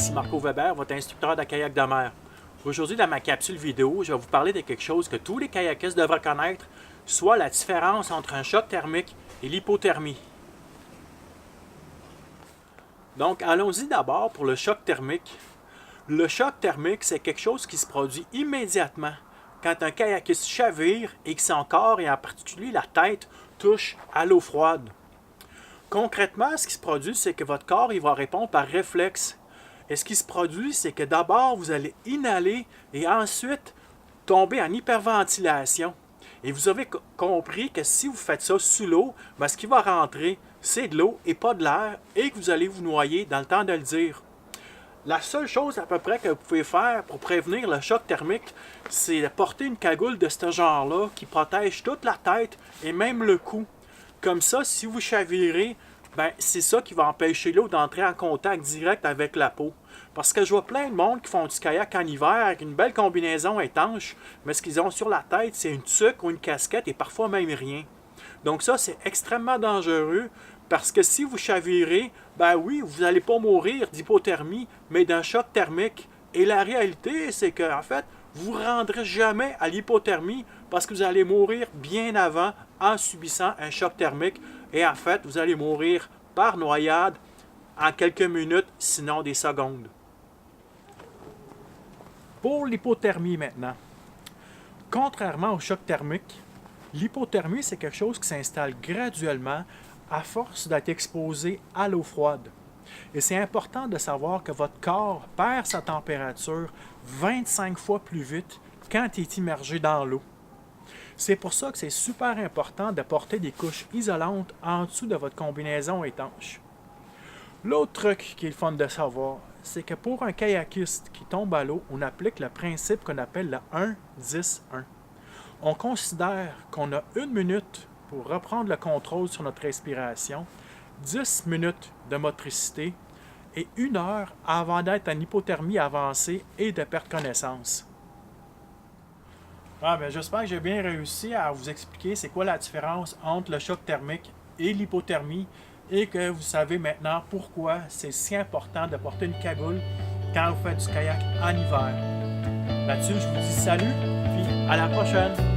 Ici Marco Weber, votre instructeur de kayak de mer. Aujourd'hui, dans ma capsule vidéo, je vais vous parler de quelque chose que tous les kayakistes devraient connaître, soit la différence entre un choc thermique et l'hypothermie. Donc, allons-y d'abord pour le choc thermique. Le choc thermique, c'est quelque chose qui se produit immédiatement quand un kayakiste chavire et que son corps, et en particulier la tête, touche à l'eau froide. Concrètement, ce qui se produit, c'est que votre corps il va répondre par réflexe. Et ce qui se produit, c'est que d'abord, vous allez inhaler et ensuite tomber en hyperventilation. Et vous avez compris que si vous faites ça sous l'eau, ben, ce qui va rentrer, c'est de l'eau et pas de l'air, et que vous allez vous noyer dans le temps de le dire. La seule chose à peu près que vous pouvez faire pour prévenir le choc thermique, c'est de porter une cagoule de ce genre-là qui protège toute la tête et même le cou. Comme ça, si vous chavirez, ben, c'est ça qui va empêcher l'eau d'entrer en contact direct avec la peau. Parce que je vois plein de monde qui font du kayak en hiver avec une belle combinaison étanche, mais ce qu'ils ont sur la tête, c'est une tuque ou une casquette et parfois même rien. Donc ça, c'est extrêmement dangereux parce que si vous chavirez, ben oui, vous n'allez pas mourir d'hypothermie, mais d'un choc thermique. Et la réalité, c'est qu'en fait, vous ne rendrez jamais à l'hypothermie parce que vous allez mourir bien avant en subissant un choc thermique. Et en fait, vous allez mourir par noyade en quelques minutes, sinon des secondes. Pour l'hypothermie maintenant, contrairement au choc thermique, l'hypothermie, c'est quelque chose qui s'installe graduellement à force d'être exposé à l'eau froide. Et c'est important de savoir que votre corps perd sa température 25 fois plus vite quand il est immergé dans l'eau. C'est pour ça que c'est super important de porter des couches isolantes en dessous de votre combinaison étanche. L'autre truc qui est le fun de savoir, c'est que pour un kayakiste qui tombe à l'eau, on applique le principe qu'on appelle le 1-10-1. On considère qu'on a 1 minute pour reprendre le contrôle sur notre respiration, 10 minutes de motricité et 1 heure avant d'être en hypothermie avancée et de perdre connaissance. J'espère que j'ai bien réussi à vous expliquer c'est quoi la différence entre le choc thermique et l'hypothermie et que vous savez maintenant pourquoi c'est si important de porter une cagoule quand vous faites du kayak en hiver. Là-dessus, je vous dis salut, puis à la prochaine!